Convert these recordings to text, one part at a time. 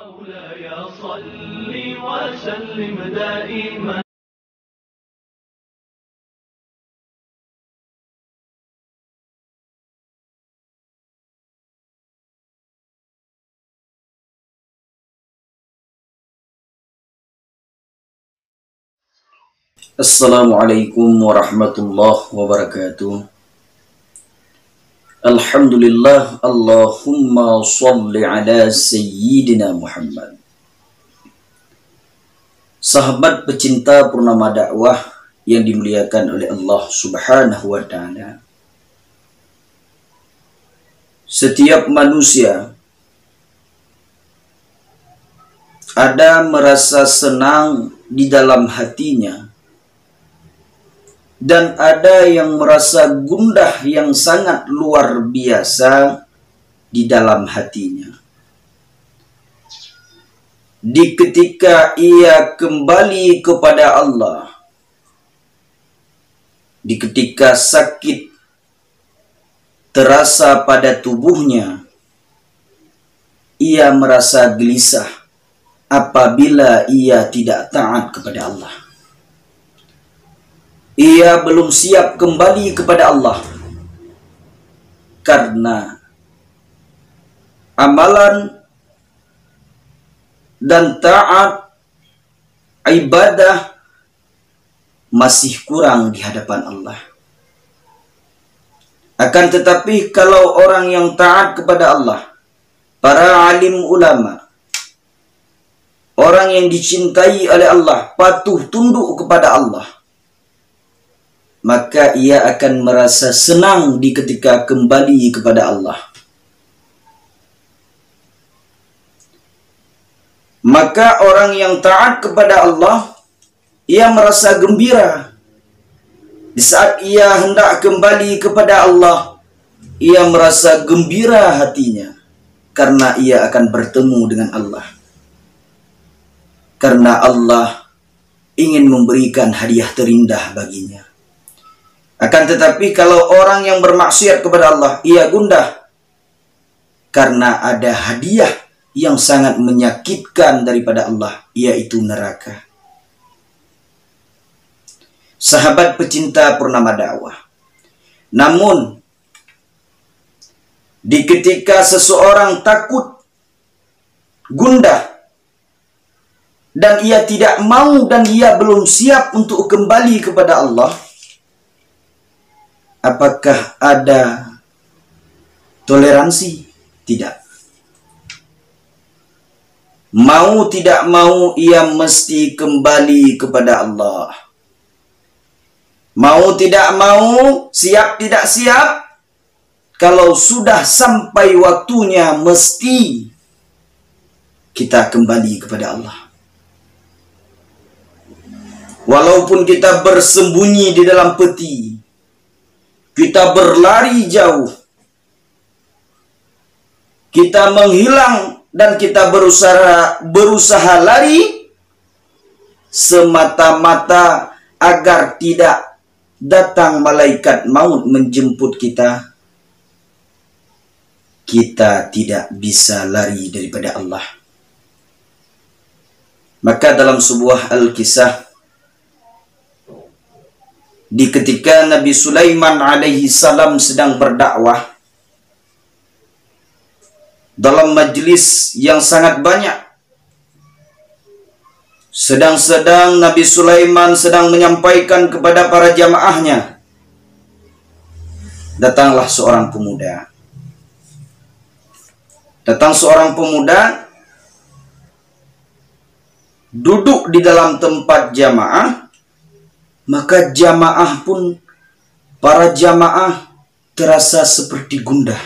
مولاي صل وسلم دائما. Assalamualaikum warahmatullahi wabarakatuh. Alhamdulillah, Allahumma sholli ala Sayyidina Muhammad. Sahabat pecinta Purnama Dakwah yang dimuliakan oleh Allah Subhanahu wa Ta'ala. Setiap manusia ada merasa senang di dalam hatinya, dan ada yang merasa gundah yang sangat luar biasa di dalam hatinya. Di ketika ia kembali kepada Allah, di ketika sakit terasa pada tubuhnya, ia merasa gelisah apabila ia tidak taat kepada Allah. Ia belum siap kembali kepada Allah karena amalan dan taat ibadah masih kurang di hadapan Allah. Akan tetapi kalau orang yang taat kepada Allah, para alim ulama, orang yang dicintai oleh Allah, patuh tunduk kepada Allah, maka ia akan merasa senang di ketika kembali kepada Allah. Maka orang yang taat kepada Allah, ia merasa gembira. Di saat ia hendak kembali kepada Allah, ia merasa gembira hatinya, karena ia akan bertemu dengan Allah. Karena Allah ingin memberikan hadiah terindah baginya. Akan tetapi kalau orang yang bermaksiat kepada Allah, ia gundah karena ada hadiah yang sangat menyakitkan daripada Allah, yaitu neraka. Sahabat pecinta Purnama Dakwah, namun di ketika seseorang takut, gundah, dan ia tidak mau dan ia belum siap untuk kembali kepada Allah, apakah ada toleransi? Tidak. Mau tidak mau ia mesti kembali kepada Allah. Mau tidak mau, siap tidak siap, kalau sudah sampai waktunya mesti kita kembali kepada Allah. Walaupun kita bersembunyi di dalam peti, kita berlari jauh, kita menghilang dan kita berusaha lari semata-mata agar tidak datang malaikat maut menjemput kita. Kita tidak bisa lari daripada Allah. Maka dalam sebuah Al-Kisah, di ketika Nabi Sulaiman alaihi salam sedang berdakwah dalam majlis yang sangat banyak, sedang Nabi Sulaiman sedang menyampaikan kepada para jamaahnya, datanglah seorang pemuda. Datang seorang pemuda, duduk di dalam tempat jamaah. Maka jamaah pun, para jamaah terasa seperti gundah,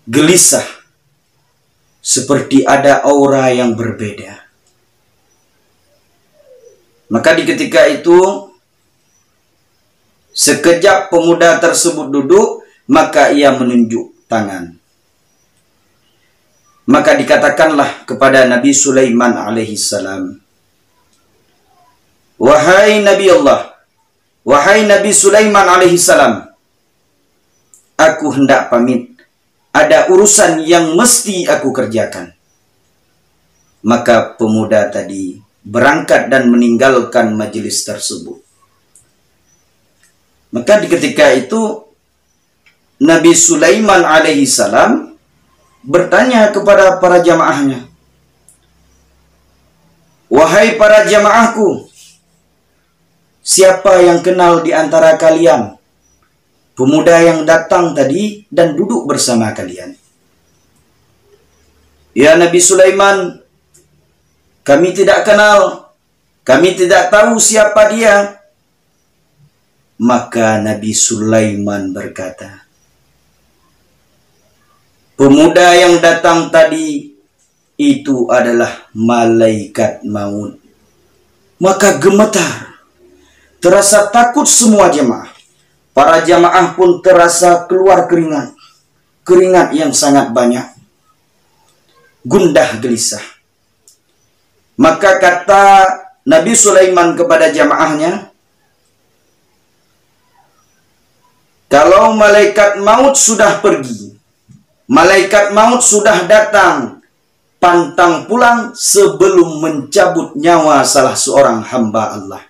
gelisah, seperti ada aura yang berbeda. Maka di ketika itu, sekejap pemuda tersebut duduk, maka ia menunjuk tangan. Maka dikatakanlah kepada Nabi Sulaiman alaihi salam, "Wahai Nabi Allah, wahai Nabi Sulaiman alaihi salam, aku hendak pamit. Ada urusan yang mesti aku kerjakan." Maka pemuda tadi berangkat dan meninggalkan majelis tersebut. Maka di ketika itu Nabi Sulaiman alaihi salam bertanya kepada para jamaahnya, "Wahai para jamaahku, siapa yang kenal di antara kalian pemuda yang datang tadi dan duduk bersama kalian?" "Ya Nabi Sulaiman, kami tidak kenal, kami tidak tahu siapa dia." Maka Nabi Sulaiman berkata, "Pemuda yang datang tadi itu adalah malaikat maut." Maka gemetar, terasa takut semua jemaah. Para jamaah pun terasa keluar keringat. Keringat yang sangat banyak. Gundah gelisah. Maka kata Nabi Sulaiman kepada jamaahnya, "Kalau malaikat maut sudah pergi, malaikat maut sudah datang, pantang pulang sebelum mencabut nyawa salah seorang hamba Allah."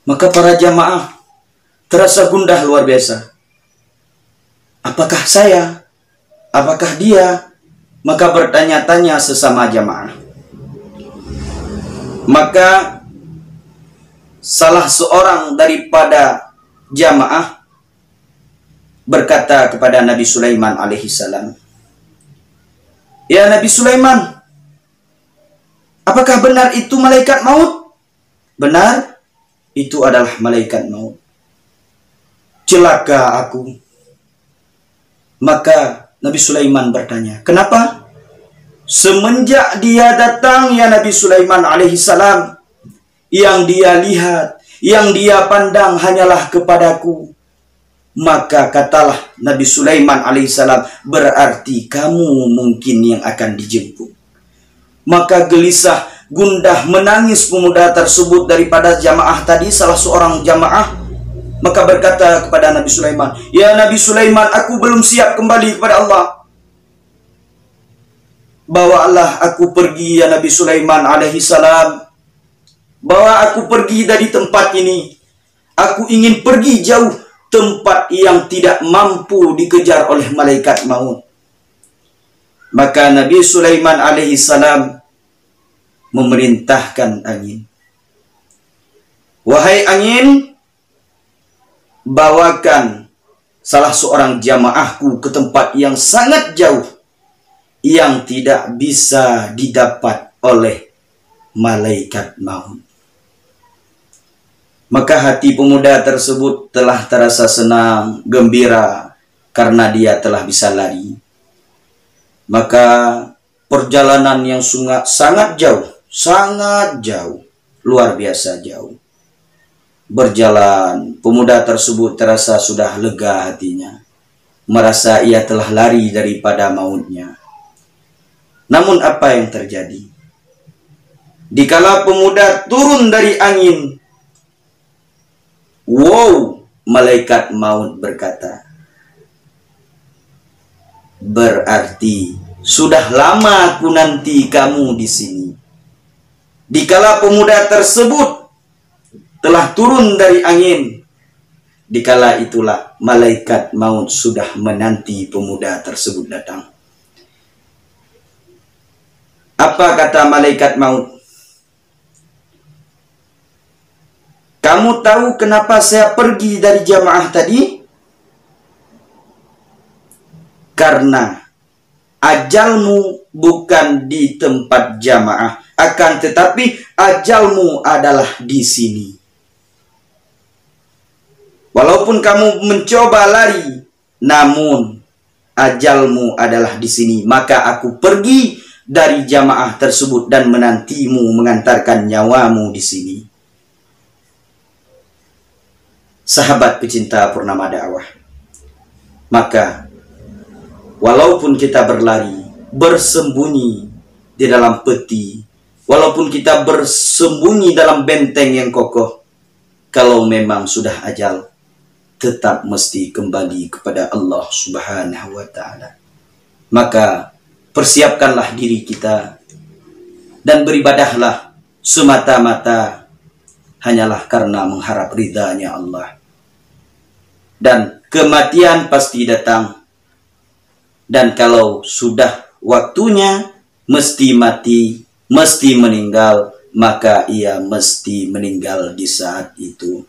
Maka para jamaah terasa gundah luar biasa. Apakah saya? Apakah dia? Maka bertanya-tanya sesama jamaah. Maka salah seorang daripada jamaah berkata kepada Nabi Sulaiman alaihi salam, "Ya Nabi Sulaiman, apakah benar itu malaikat maut?" "Benar, itu adalah malaikat maut." "Celaka aku." Maka Nabi Sulaiman bertanya, "Kenapa?" "Semenjak dia datang ya Nabi Sulaiman alaihi salam, yang dia lihat, yang dia pandang hanyalah kepadaku." Maka katalah Nabi Sulaiman alaihissalam, "Berarti kamu mungkin yang akan dijemput." Maka gelisah, gundah, menangis pemuda tersebut daripada jamaah tadi, salah seorang jamaah. Maka berkata kepada Nabi Sulaiman, "Ya Nabi Sulaiman, aku belum siap kembali kepada Allah. Bawalah aku pergi ya Nabi Sulaiman alaihissalam. Bawa aku pergi dari tempat ini. Aku ingin pergi jauh, tempat yang tidak mampu dikejar oleh malaikat maut." Maka Nabi Sulaiman alaihissalam memerintahkan angin, "Wahai angin, bawakan salah seorang jamaahku ke tempat yang sangat jauh, yang tidak bisa didapat oleh malaikat maut." Maka hati pemuda tersebut telah terasa senang, gembira, karena dia telah bisa lari. Maka perjalanan yang sangat jauh, luar biasa jauh. Berjalan, pemuda tersebut terasa sudah lega hatinya, merasa ia telah lari daripada mautnya. Namun apa yang terjadi? Dikala pemuda turun dari angin, malaikat maut berkata, "Berarti sudah lama aku nanti kamu di sini." Dikala pemuda tersebut telah turun dari angin, dikala itulah malaikat maut sudah menanti pemuda tersebut datang. Apa kata malaikat maut? "Kamu tahu kenapa saya pergi dari jamaah tadi? Karena ajalmu bukan di tempat jamaah, akan tetapi ajalmu adalah di sini. Walaupun kamu mencoba lari, namun ajalmu adalah di sini. Maka aku pergi dari jamaah tersebut dan menantimu, mengantarkan nyawamu di sini." Sahabat pecinta Purnama Dakwah, maka walaupun kita berlari, bersembunyi di dalam peti, walaupun kita bersembunyi dalam benteng yang kokoh, kalau memang sudah ajal, tetap mesti kembali kepada Allah Subhanahu wa Ta'ala. Maka persiapkanlah diri kita dan beribadahlah semata-mata hanyalah karena mengharap ridhanya Allah. Dan kematian pasti datang. Dan kalau sudah waktunya mesti mati, mesti meninggal, maka ia mesti meninggal di saat itu.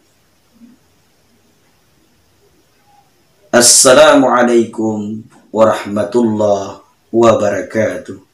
Assalamualaikum warahmatullahi wabarakatuh.